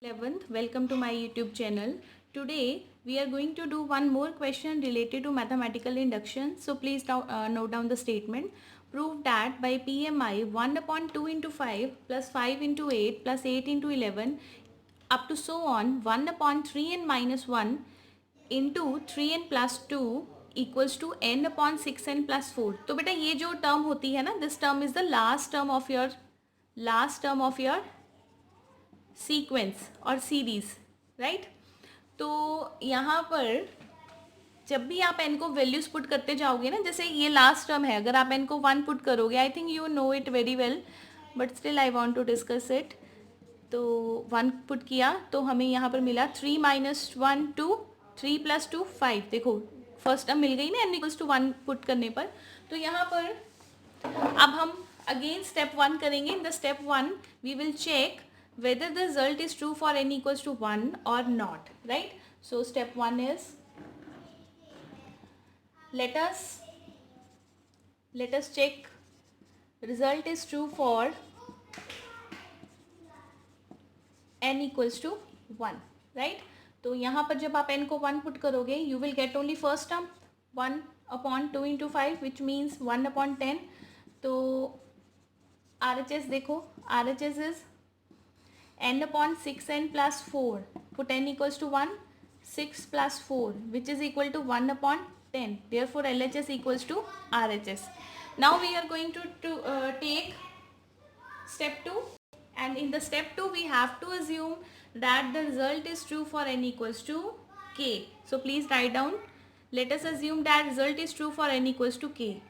11th, welcome to my YouTube channel. Today we are going to do one more question related to mathematical induction. So please note down the statement. Prove that by PMI 1 upon 2 into 5 plus 5 into 8 plus 8 into 11 up to so on 1 upon 3n minus 1 into 3n plus 2 equals to n upon 6n plus 4. तो बेटा ये जो term होती है ना, this term is the last term of your sequence और series, right. तो यहाँ पर जब भी आप एन को वैल्यूज पुट करते जाओगे ना, जैसे ये लास्ट टर्म है, अगर आप एन को 1 पुट करोगे, I think you know it very well but still I want to discuss it. तो 1 पुट किया तो हमें यहाँ पर मिला 3 माइनस 1 2, 3 प्लस 2 5। देखो फर्स्ट टर्म मिल गई ना एन इक्वल्स टू 1 पुट करने पर। तो यहाँ पर अब हम अगेन स्टेप 1 करेंगे। In the step 1 we will check whether the result is true for n equals to 1 or not, right? So step 1 is let us check result is true for n equals to 1, right? तो यहाँ पर जब आप n को 1 put करोगे you will get only first term 1 upon 2 into 5 which means 1 upon 10। तो RHS देखो, RHS is n upon 6n plus 4, put n equals to 1, 6 plus 4 which is equal to 1 upon 10, therefore LHS equals to RHS. Now we are going to take step 2, and in the step 2 we have to assume that the result is true for n equals to k. So please write down, let us assume that result is true for n equals to k.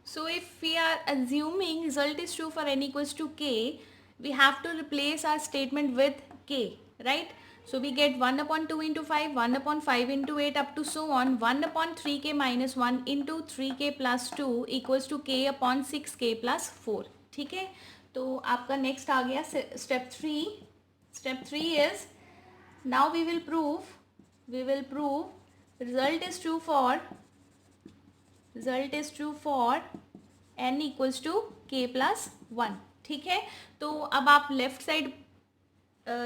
So if we are assuming result is true for n equals to k, we have to replace our statement with k, right? So we get 1 upon 2 into 5, 1 upon 5 into 8 up to so on 1 upon 3k minus 1 into 3k plus 2 equals to k upon 6k plus 4। ठीक है, तो आपका next आ गया step 3। Step 3 is now we will prove result is true for n equals to k plus 1। ठीक है, तो अब आप लेफ्ट साइड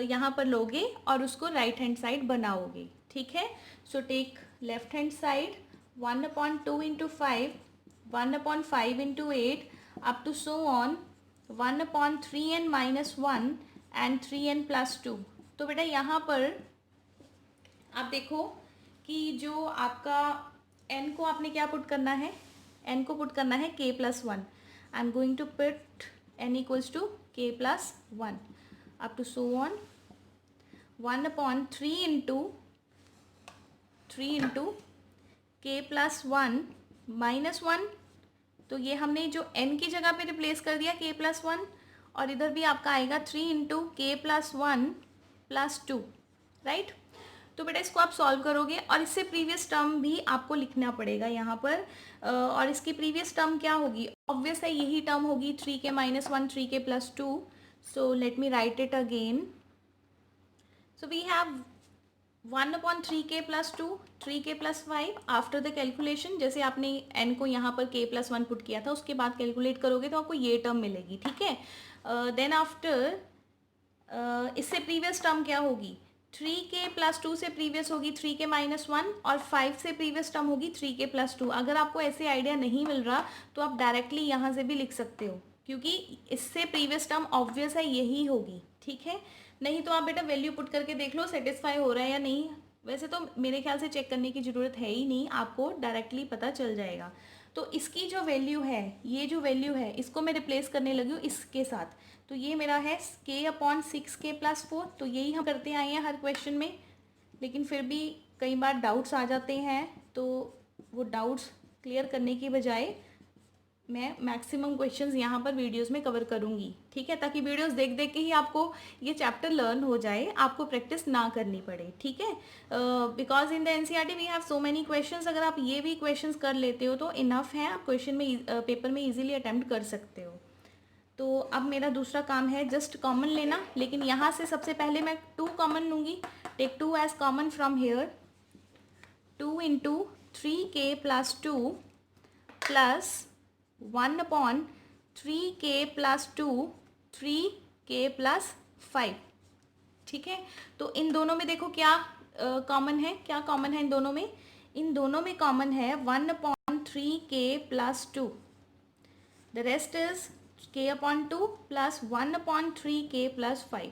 यहाँ पर लोगे और उसको राइट हैंड साइड बनाओगे। ठीक है, so take left hand side 1 upon 2 into 5, 1 upon 5 into 8 up to so on 1 upon 3n minus 1 and 3n plus 2। तो बेटा यहाँ पर आप देखो कि जो आपका n को आपने क्या पुट करना है, n को पुट करना है k plus 1। I am going to put n equals to k plus 1 up to so on 1 upon 3 into k plus 1 minus 1। तो ये हमने जो n की जगह पे रिप्लेस कर दिया k plus 1, और इधर भी आपका आएगा 3 into k plus 1 plus 2, right. तो बेटा इसको आप सॉल्व करोगे और इससे प्रीवियस टर्म भी आपको लिखना पड़ेगा यहाँ पर। और इसकी प्रीवियस टर्म क्या होगी, ऑब्वियस है यही टर्म होगी 3k minus 1 3k plus 2। So let me write it again. So we have 1 upon 3k plus 2, 3k plus 5 after the calculation. जैसे आपने n को यहाँ पर k प्लस 1 पुट किया था, उसके बाद कैलकुलेट करोगे तो आपको ये टर्म मिलेगी। ठीक है, देन आफ्टर इससे प्रीवियस टर्म क्या होगी, 3k प्लस 2 से प्रीवियस होगी 3k माइनस 1, और 5 से प्रीवियस टर्म होगी 3k प्लस 2। अगर आपको ऐसे आइडिया नहीं मिल रहा तो आप डायरेक्टली यहाँ से भी लिख सकते हो, क्योंकि इससे प्रीवियस टर्म ऑब्वियस है यही होगी। ठीक है, नहीं तो आप बेटा वैल्यू पुट करके देख लो सेटिस्फाई हो रहा है या नहीं। वैसे तो मेरे ख्याल से चेक करने की ज़रूरत है ही नहीं, आपको डायरेक्टली पता चल जाएगा। तो इसकी जो वैल्यू है, ये जो वैल्यू है, इसको मैं रिप्लेस करने लगी हूँ इसके साथ। तो ये मेरा है k अपॉन 6k प्लस 4। तो यही हम करते आए हैं हर क्वेश्चन में, लेकिन फिर भी कई बार डाउट्स आ जाते हैं, तो वो डाउट्स क्लियर करने की बजाय मैं मैक्सिमम क्वेश्चंस यहाँ पर वीडियोस में कवर करूँगी। ठीक है, ताकि वीडियोस देख देख के ही आपको ये चैप्टर लर्न हो जाए, आपको प्रैक्टिस ना करनी पड़े। ठीक है, because in the NCERT we have so many questions. अगर आप ये भी क्वेश्चंस कर लेते हो तो इनफ है, आप क्वेश्चन में पेपर में ईजिली अटैम्प्ट कर सकते हो। तो अब मेरा दूसरा काम है जस्ट कॉमन लेना, लेकिन यहाँ से सबसे पहले मैं 2 कॉमन लूँगी। Take 2 as common from here, 2 into 3k plus 2 plus 1 upon 3k plus 2 3k plus 5। ठीक है, तो इन दोनों में देखो क्या कॉमन है, क्या कॉमन है इन दोनों में? इन दोनों में कॉमन है 1/3k+2, the rest is k/2 plus 1/3k+5।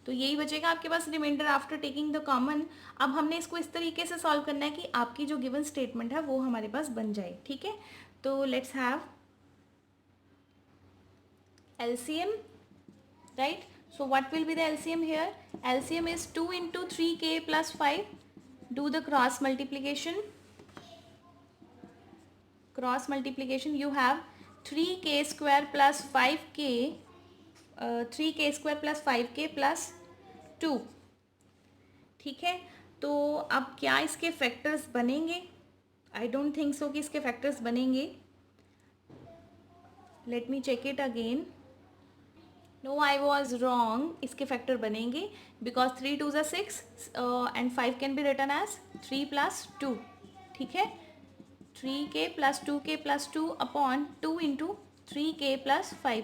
तो यही बचेगा आपके पास reminder after taking the common. अब हमने इसको इस तरीके से सॉल्व करना है कि आपकी जो गिवन स्टेटमेंट है वो हमारे पास बन जाए। ठीक है, तो let's have LCM, right? So what will be the LCM here? LCM is 2 into 3k plus 5. Do the cross multiplication. Cross multiplication, you have 3k square plus 5k, 3k square plus 5k plus 2। ठीक है, तो अब क्या इसके factors बनेंगे? I don't think so कि इसके factors बनेंगे। Let me check it again. No, I was wrong, इसके फैक्टर बनेंगे बिकॉज 3 2 ज़ा 6 and 5 can be written as 3 + 2। ठीक है, 3k + 2k + 2 upon 2 into 3k + 5।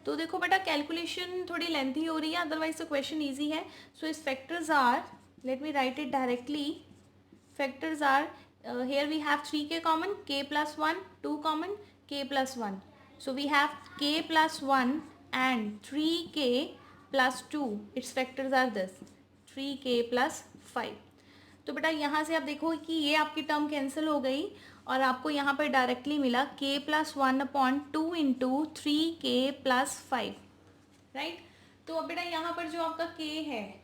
तो देखो बेटा कैलकुलेशन थोड़ी लेंथी हो रही है, अदरवाइज तो क्वेश्चन ईजी है। So is factors are, let me write it directly. Factors are, here we have 3k common, k plus 1, 2 common, k plus 1. So we have k plus 1 and 3k plus 2. Its factors are this 3k plus 5. तो बेटा यहाँ से आप देखो कि ये आपकी term cancel हो गई और आपको यहाँ पर डायरेक्टली मिला k plus 1/2 into 3k plus 5, right. तो अब बेटा यहाँ पर जो आपका k है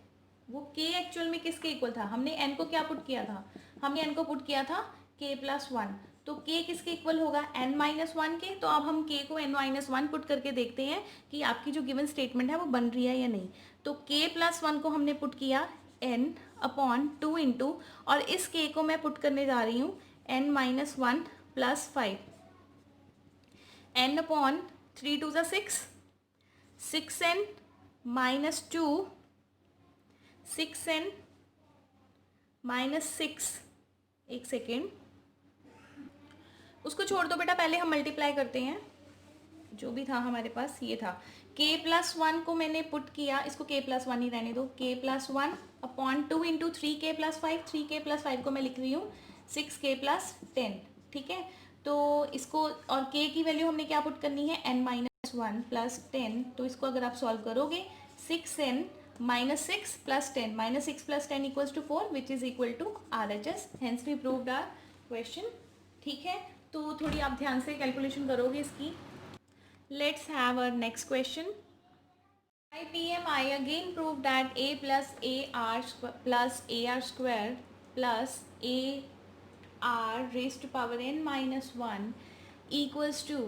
वो k एक्चुअल में किसके इक्वल था? हमने n को क्या पुट किया था? हमने n को पुट किया था k + 1। तो k किसके इक्वल होगा? n - 1 के। तो अब हम k को n - 1 पुट करके देखते हैं कि आपकी जो गिवन स्टेटमेंट है वो बन रही है या नहीं। तो k + 1 को हमने पुट किया n/2 इंटू, और इस k को मैं पुट करने जा रही हूँ n - 1 + 5, n/3 2 = 6, 6n - 2, 6n - 6, एक सेकेंड, उसको छोड़ दो बेटा, पहले हम मल्टीप्लाई करते हैं। जो भी था हमारे पास ये था k + 1 को मैंने पुट किया, इसको k + 1 ही रहने दो, k + 1 upon 2 into 3k + 5, 3k + 5 को मैं लिख रही हूँ 6k + 10। ठीक है, तो इसको और k की वैल्यू हमने क्या पुट करनी है? n - 1 + 10। तो इसको अगर आप सॉल्व करोगे 6n - 6 + 10, -6 + 10 = 4, which is equal to RHS। Hence we proved our question. ठीक है, तो थोड़ी आप ध्यान से कैलकुलेशन करोगे इसकी। Let's have our next question. By PMI again proved that a plus AR plus AR square plus AR raised to power n minus 1 equals to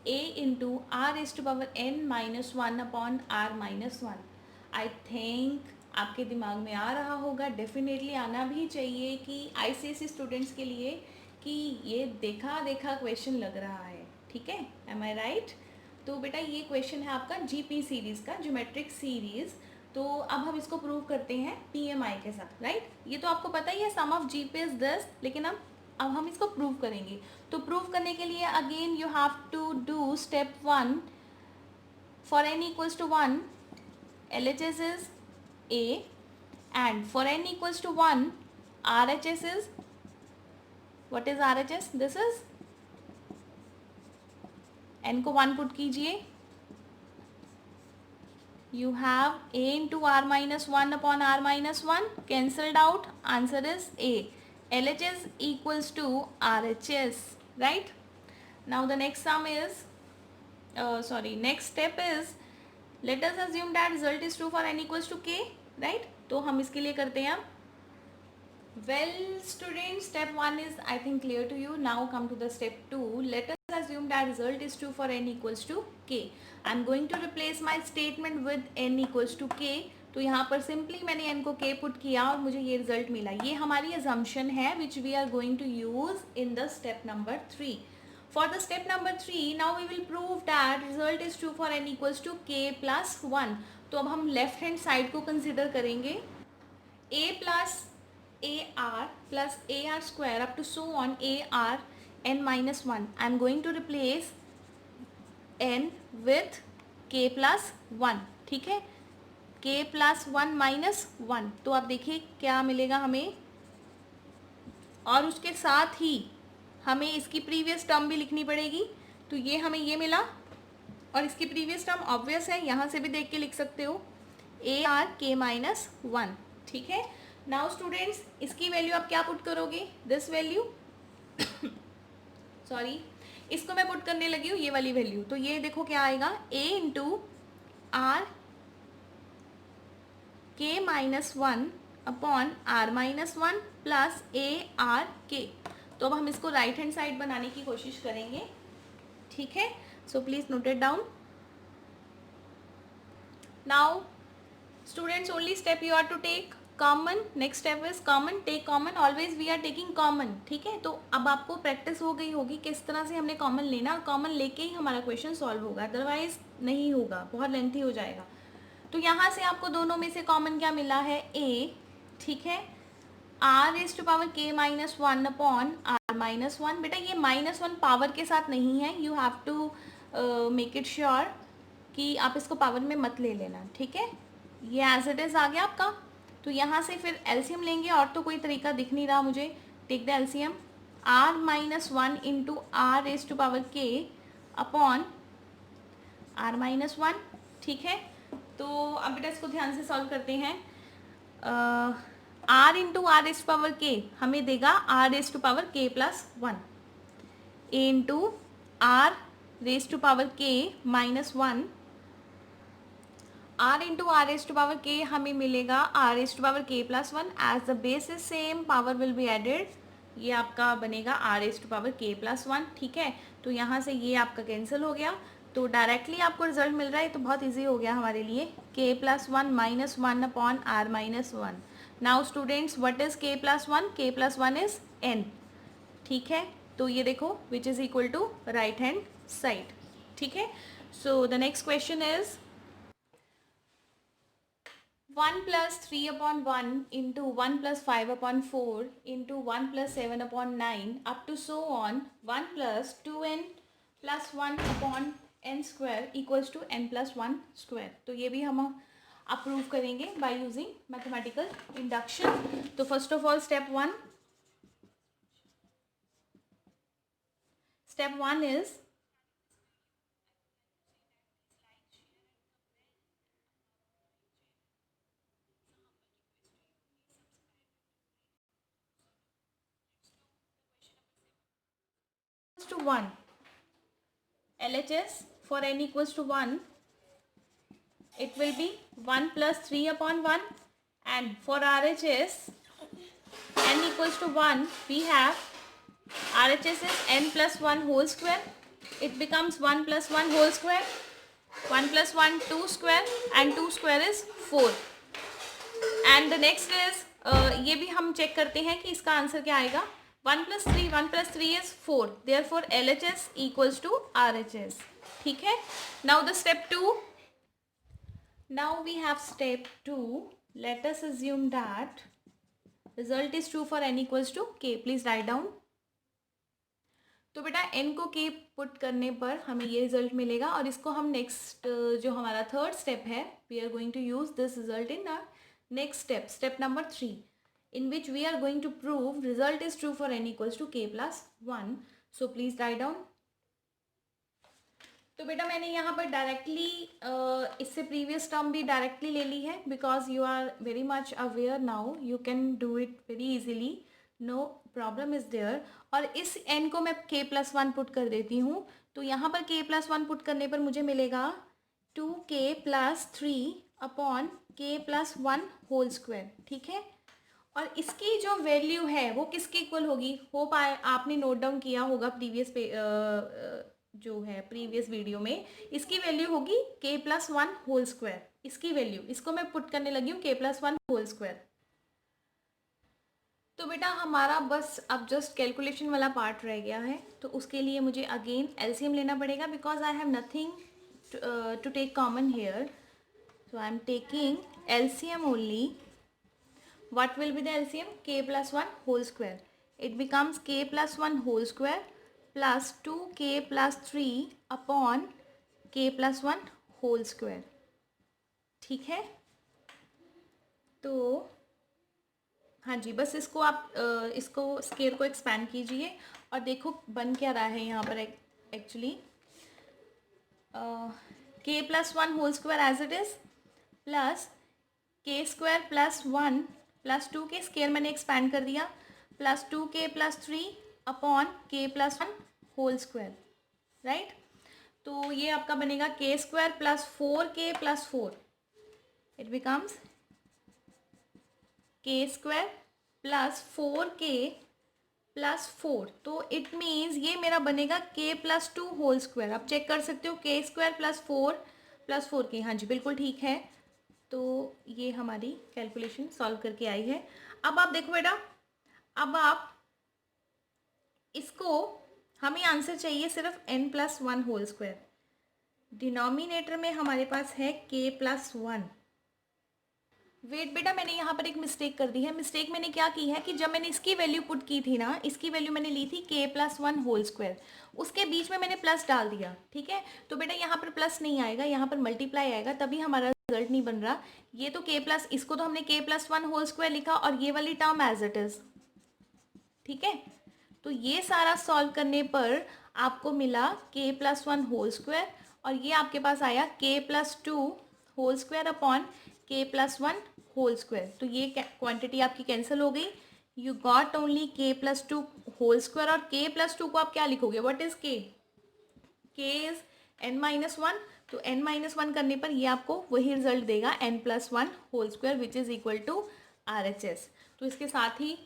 a into r raised to power n minus 1 upon r minus 1। I think आपके दिमाग में आ रहा होगा, definitely आना भी चाहिए कि ICSE students के लिए कि ये देखा देखा क्वेश्चन लग रहा है। ठीक है, एम आई राइट? तो बेटा ये क्वेश्चन है आपका जीपी सीरीज़ का, ज्योमेट्रिक सीरीज़। तो अब हम इसको प्रूव करते हैं पीएमआई के साथ, राइट। ये तो आपको पता ही है, सम ऑफ जीपी इज 10, लेकिन अब हम इसको प्रूव करेंगे। तो प्रूव करने के लिए again you have to do step 1। For n = 1 LHS is a, and for n = 1 RHS is, what is RHS? This is, n को 1 पुट कीजिए, you have a into r minus 1 upon r minus 1, cancelled out, answer is a। LHS equals to RHS, right? Now the next sum is, next step is, let us assume that result is true for n = k, right? तो हम इसके लिए करते हैं। Well students, step 1 is I think clear to you. Now come to the step 2. Let us assume that result is true for n = k. I am going to replace my statement with n = k. तो यहाँ पर simply मैंने n को k put किया और मुझे ये result मिला। ये हमारी assumption है which we are going to use in the step number 3. For the step number 3, now we will prove that result is true for n = k plus 1. तो अब हम लेफ्ट हैंड साइड को consider करेंगे, a plus AR plus AR square up to so on AR n minus 1. I am going to replace n with k plus 1. ठीक है, k plus 1 minus 1, तो आप देखिए क्या मिलेगा हमें, और उसके साथ ही हमें इसकी प्रीवियस टर्म भी लिखनी पड़ेगी। तो ये हमें ये मिला, और इसकी प्रीवियस टर्म ऑब्वियस है, यहाँ से भी देख के लिख सकते हो, ए आर के माइनस 1। ठीक है, नाउ स्टूडेंट्स इसकी वैल्यू आप क्या पुट करोगे, दिस वैल्यू सॉरी, इसको मैं पुट करने लगी हूँ ये वाली वैल्यू। तो ये देखो क्या आएगा, ए इंटू आर के minus 1 upon r minus 1 plus a r के। तो अब हम इसको राइट हैंड साइड बनाने की कोशिश करेंगे। ठीक है, so please note it down. Now students, only step you are to take common, next step is common, take common, always we are taking common. ठीक है, तो अब आपको प्रैक्टिस हो गई होगी किस तरह से हमने कॉमन लेना, और कॉमन लेके ही हमारा क्वेश्चन सॉल्व होगा, अदरवाइज नहीं होगा, बहुत लेंथी हो जाएगा। तो यहाँ से आपको दोनों में से कॉमन क्या मिला है, ए। ठीक है, आर रेज टू पावर के माइनस 1 अपॉन आर माइनस 1। बेटा ये -1 पावर के साथ नहीं है, you have to make it sure कि आप इसको पावर में मत ले लेना। ठीक है, ये एज इट इज आ गया आपका। तो यहाँ से फिर एलसीएम लेंगे, और तो कोई तरीका दिख नहीं रहा मुझे। Take the LCM, r minus 1 into r raise to power k upon r minus 1। ठीक है, तो अब बेटा इसको ध्यान से सॉल्व करते हैं। R into r raise to power k हमें देगा r raise to power k plus 1, a into r raise to power के minus 1, r into r raise to power k हमें मिलेगा r raise to power k plus 1। As the base is same, power will be added, ये आपका बनेगा r raise to power k plus 1। ठीक है, तो यहाँ से ये आपका कैंसिल हो गया, तो डायरेक्टली आपको रिजल्ट मिल रहा है, तो बहुत ईजी हो गया हमारे लिए। K plus 1 minus 1 upon r minus 1। Now students, what is k plus 1, k plus 1 is an. ठीक है, तो ये देखो which is equal to right hand side. ठीक है, so the next question is 1 plus 3 upon 1 into 1 plus 5 upon 4 into 1 plus 7 upon 9 up to so on 1 plus 2n plus 1 upon n square equals to n plus 1 square। तो ये भी हम approve करेंगे by using mathematical induction। तो first of all step 1 is to 1, LHS for n equals to 1, it will be 1 plus 3 upon 1, and for RHS n equals to 1, we have RHS is n plus 1 whole square, it becomes 1 plus 1 whole square, 1 plus 1 2 square, and 2 square is 4। and the next is ये भी हम check करते हैं कि इसका answer क्या आएगा। 1 plus 3 is 4, therefore LHS equals to RHS। ठीक है, now the step 2, now we have step 2, let us assume that result is true for n equals to k, please write down। तो बेटा n को k put करने पर हमें ये result मिलेगा, और इसको हम नेक्स्ट जो हमारा थर्ड स्टेप है, we are going to use this result in our next step, step number 3, in which we are going to prove result is true for n equals to k plus 1। so please write down। तो बेटा मैंने यहाँ पर directly इससे previous term भी directly ले ली है, because you are very much aware now, you can do it very easily, no problem is there. और इस n को मैं k प्लस 1 पुट कर देती हूँ, तो यहाँ पर k प्लस 1 पुट करने पर मुझे मिलेगा 2k plus 3 upon k plus 1 whole square. ठीक है, और इसकी जो वैल्यू है वो किसके इक्वल होगी, होप आपने नोट डाउन किया होगा प्रीवियस जो है प्रीवियस वीडियो में, इसकी वैल्यू होगी k प्लस 1 होल स्क्वायर। इसकी वैल्यू, इसको मैं पुट करने लगी हूँ k प्लस 1 होल स्क्वायर। तो बेटा हमारा बस अब जस्ट कैलकुलेशन वाला पार्ट रह गया है, तो उसके लिए मुझे अगेन एलसीएम लेना पड़ेगा, because I have nothing to take common here, so I am taking LCM only. What will be the LCM? K plus 1 whole square. It becomes k plus 1 whole square plus 2k plus 3 upon k plus 1 whole square। ठीक है, तो हाँ जी, बस इसको आप इसको square को expand कीजिए और देखो बन क्या रहा है यहाँ पर actually k plus one whole square as it is plus k square plus one plus two k square मैंने एक्सपैंड कर दिया plus two k plus three upon k plus one whole square, right. तो ये आपका बनेगा k square plus four k plus four, it becomes k square plus four k plus four. तो it means ये मेरा बनेगा k plus two whole square. आप check कर सकते हो के स्क्वायर प्लस फोर के, हाँ जी बिल्कुल ठीक है। तो ये हमारी कैलकुलेशन सॉल्व करके आई है। अब आप देखो बेटा, अब आप इसको, हमें आंसर चाहिए सिर्फ n plus one whole square. Denominator में हमारे पास है k प्लस वन। वेट बेटा, मैंने यहाँ पर एक मिस्टेक कर दी है। मिस्टेक मैंने क्या की है कि जब मैंने इसकी वैल्यू पुट की थी ना, इसकी वैल्यू मैंने ली थी k plus one whole square, उसके बीच में मैंने प्लस डाल दिया, ठीक है। तो बेटा यहाँ पर प्लस नहीं आएगा, यहाँ पर मल्टीप्लाई आएगा, तभी हमारा रिजल्ट नहीं बन रहा। ये तो k प्लस, इसको तो हमने k plus one whole square लिखा और ये वाली टर्म एज इट इज, ठीक है। तो ये सारा सॉल्व करने पर आपको मिला k plus one whole square और ये आपके पास आया k plus two whole square upon k plus one whole square. तो ये क्वांटिटी आपकी कैंसिल हो गई। You got only k plus two whole square. और k प्लस टू को आप क्या लिखोगे, what is k? k is n minus one. तो n माइनस वन करने पर ये आपको वही रिजल्ट देगा n plus one whole square which is equal to RHS। तो इसके साथ ही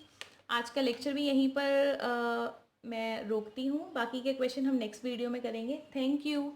आज का लेक्चर भी यहीं पर मैं रोकती हूँ। बाकी के क्वेश्चन हम नेक्स्ट वीडियो में करेंगे। Thank you.